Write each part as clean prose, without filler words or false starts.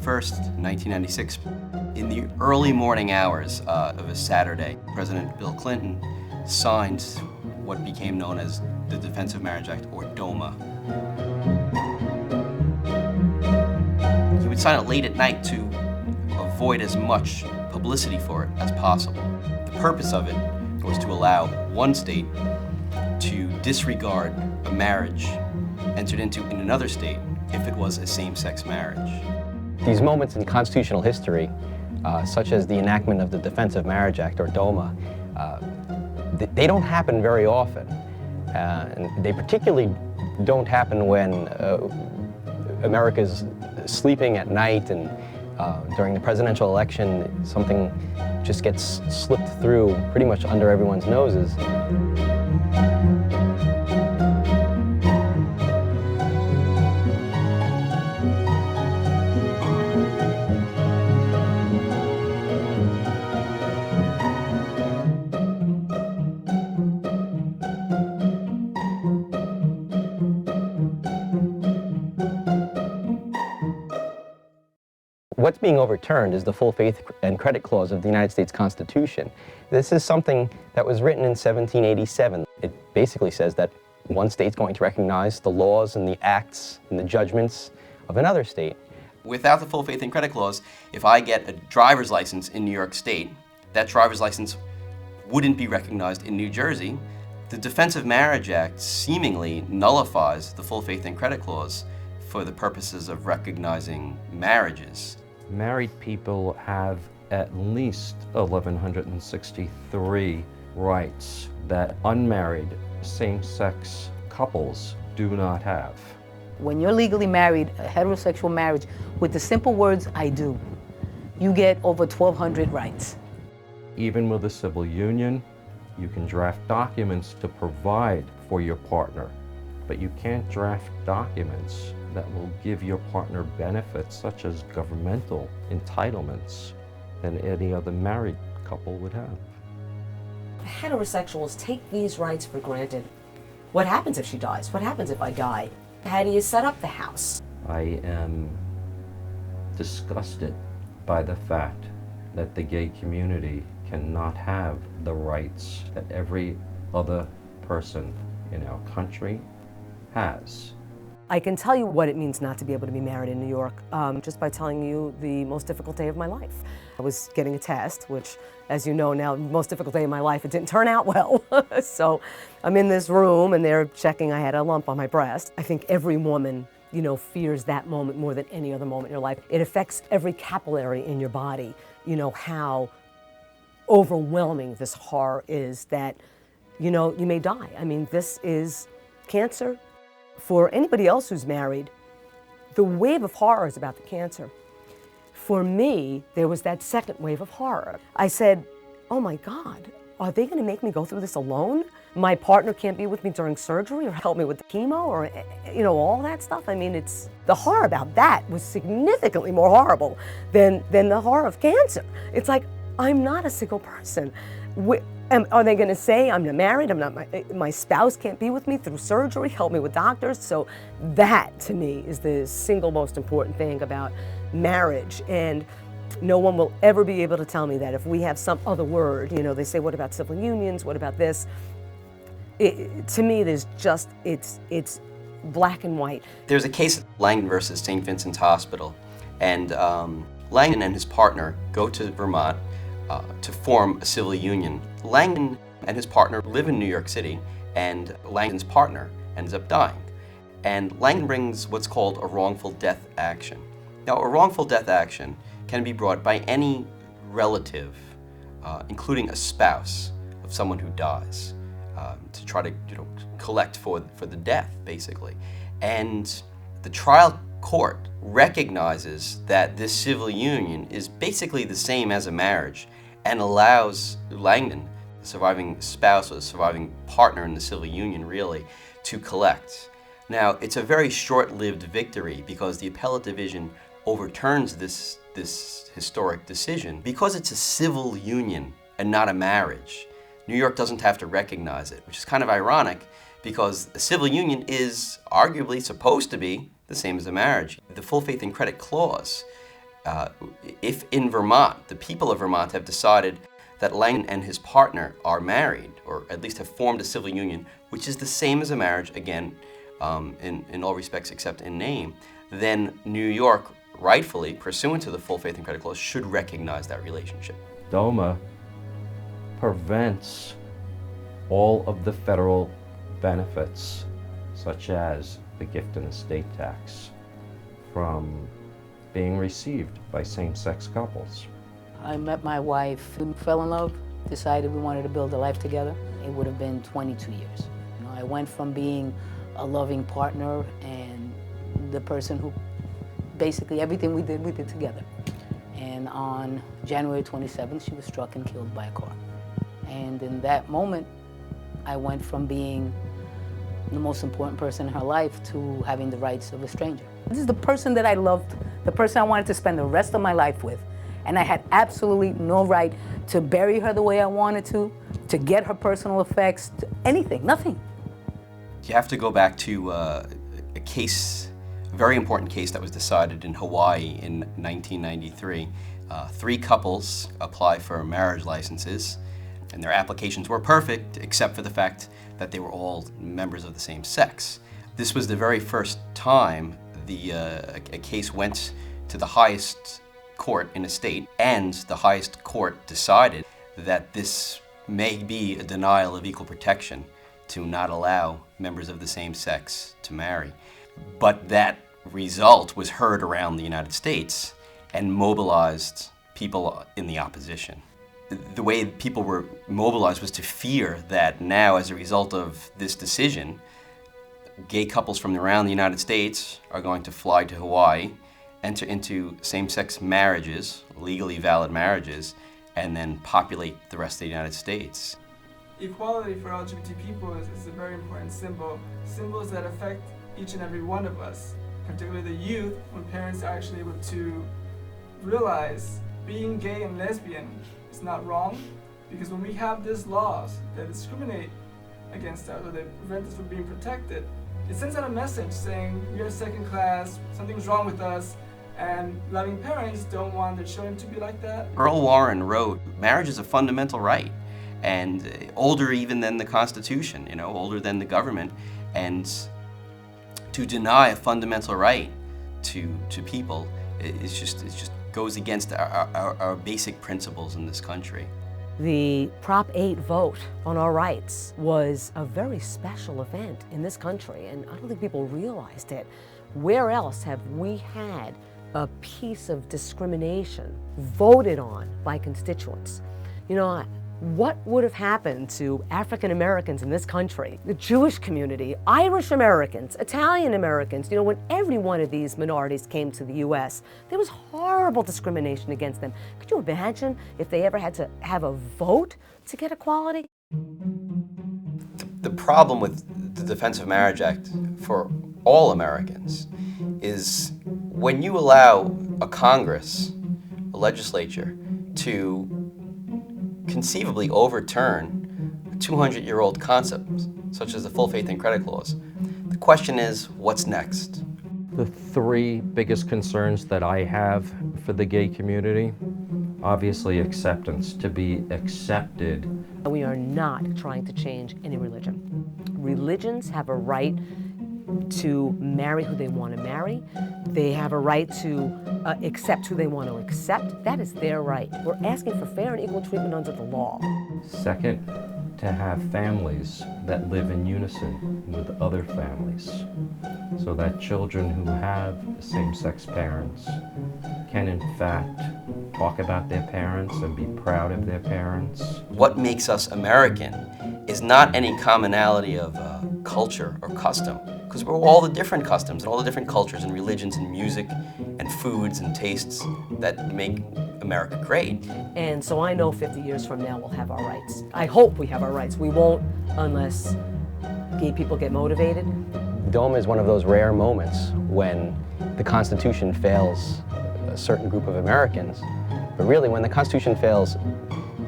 1st, 1996, in the early morning hours of a Saturday, President Bill Clinton signed what became known as the Defense of Marriage Act, or DOMA. He would sign it late at night to avoid as much publicity for it as possible. The purpose of it was to allow one state to disregard a marriage entered into in another state if it was a same-sex marriage. These moments in constitutional history, such as the enactment of the Defense of Marriage Act, or DOMA, they don't happen very often. And they particularly don't happen when America's sleeping at night and during the presidential election, something just gets slipped through pretty much under everyone's noses. What's being overturned is the full faith and credit clause of the United States Constitution. This is something that was written in 1787. It basically says that one state's going to recognize the laws and the acts and the judgments of another state. Without the full faith and credit clause, if I get a driver's license in New York State, that driver's license wouldn't be recognized in New Jersey. The Defense of Marriage Act seemingly nullifies the full faith and credit clause for the purposes of recognizing marriages. Married people have at least 1,163 rights that unmarried same-sex couples do not have. When you're legally married, a heterosexual marriage, with the simple words, I do, you get over 1,200 rights. Even with a civil union, you can draft documents to provide for your partner, but you can't draft documents that will give your partner benefits such as governmental entitlements than any other married couple would have. Heterosexuals take these rights for granted. What happens if she dies? What happens if I die? How do you set up the house? I am disgusted by the fact that the gay community cannot have the rights that every other person in our country has. I can tell you what it means not to be able to be married in New York just by telling you the most difficult day of my life. I was getting a test, which, as you know now, most difficult day of my life, it didn't turn out well. So I'm in this room and they're checking I had a lump on my breast. I think every woman, fears that moment more than any other moment in your life. It affects every capillary in your body, how overwhelming this horror is that, you may die. I mean, this is cancer. For anybody else who's married, the wave of horror is about the cancer. For me, there was that second wave of horror. I said, oh my God, are they going to make me go through this alone? My partner can't be with me during surgery or help me with the chemo or, all that stuff. I mean, it's the horror about that was significantly more horrible than the horror of cancer. It's like, I'm not a single person. Are they going to say I'm not married? My spouse can't be with me through surgery, help me with doctors? So that, to me, is the single most important thing about marriage. And no one will ever be able to tell me that if we have some other word, they say, what about civil unions? What about this? To me, there's just, it's black and white. There's a case, Langdon versus St. Vincent's Hospital, and Langdon and his partner go to Vermont to form a civil union. Langdon and his partner live in New York City, and Langdon's partner ends up dying. And Langdon brings what's called a wrongful death action. Now, a wrongful death action can be brought by any relative, including a spouse of someone who dies, to try to collect for the death, basically. And the trial court recognizes that this civil union is basically the same as a marriage and allows Langdon, the surviving spouse or the surviving partner in the civil union, really, to collect. Now, it's a very short-lived victory because the appellate division overturns this historic decision. Because it's a civil union and not a marriage, New York doesn't have to recognize it, which is kind of ironic because a civil union is arguably supposed to be the same as a marriage. The full faith and credit clause if in Vermont, the people of Vermont have decided that Langdon and his partner are married, or at least have formed a civil union, which is the same as a marriage, again, in all respects except in name, then New York, rightfully, pursuant to the full faith and credit clause, should recognize that relationship. DOMA prevents all of the federal benefits, such as the gift and estate tax, from being received by same-sex couples. I met my wife, we fell in love, decided we wanted to build a life together. It would have been 22 years. You know, I went from being a loving partner and the person who basically everything we did together. And on January 27th, she was struck and killed by a car. And in that moment, I went from being the most important person in her life to having the rights of a stranger. This is the person that I loved, the person I wanted to spend the rest of my life with. And I had absolutely no right to bury her the way I wanted to get her personal effects, anything, nothing. You have to go back to a case, a very important case that was decided in Hawaii in 1993. 3 couples apply for marriage licenses, and their applications were perfect, except for the fact that they were all members of the same sex. This was the very first time a case went to the highest court in a state, and the highest court decided that this may be a denial of equal protection to not allow members of the same sex to marry. But that result was heard around the United States and mobilized people in the opposition. The way people were mobilized was to fear that now, as a result of this decision, gay couples from around the United States are going to fly to Hawaii, enter into same-sex marriages, legally valid marriages, and then populate the rest of the United States. Equality for LGBT people is a very important symbol. Symbols that affect each and every one of us, particularly the youth, when parents are actually able to realize being gay and lesbian is not wrong, because when we have these laws that discriminate against us or that prevent us from being protected, it sends out a message saying we are second class, something's wrong with us, and loving parents don't want their children to be like that. Earl Warren wrote, marriage is a fundamental right, and older even than the Constitution, you know, older than the government, and to deny a fundamental right to people it just goes against our basic principles in this country. The Prop 8 vote on our rights was a very special event in this country, and I don't think people realized it. Where else have we had a piece of discrimination voted on by constituents? You know, what would have happened to African Americans in this country, the Jewish community, Irish Americans, Italian Americans? You know, when every one of these minorities came to the U.S., there was horrible discrimination against them. Could you imagine if they ever had to have a vote to get equality? The problem with the Defense of Marriage Act for all Americans is when you allow a Congress, a legislature, to conceivably overturn a 200-year-old concept, such as the full faith and credit clause, the question is, what's next? The 3 biggest concerns that I have for the gay community, obviously acceptance, to be accepted. We are not trying to change any religion. Religions have a right to marry who they want to marry. They have a right to accept who they want to accept. That is their right. We're asking for fair and equal treatment under the law. Second, to have families that live in unison with other families, so that children who have same-sex parents can in fact talk about their parents and be proud of their parents. What makes us American is not any commonality of culture or custom, because we're all the different customs and all the different cultures and religions and music and foods and tastes that make America great. And so I know 50 years from now we'll have our rights. I hope we have our rights. We won't unless gay people get motivated. DOMA is one of those rare moments when the Constitution fails a certain group of Americans, but really when the Constitution fails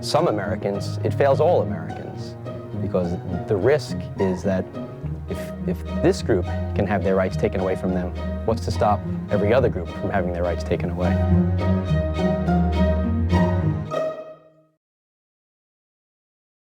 some Americans, it fails all Americans, because the risk is that if If this group can have their rights taken away from them, what's to stop every other group from having their rights taken away?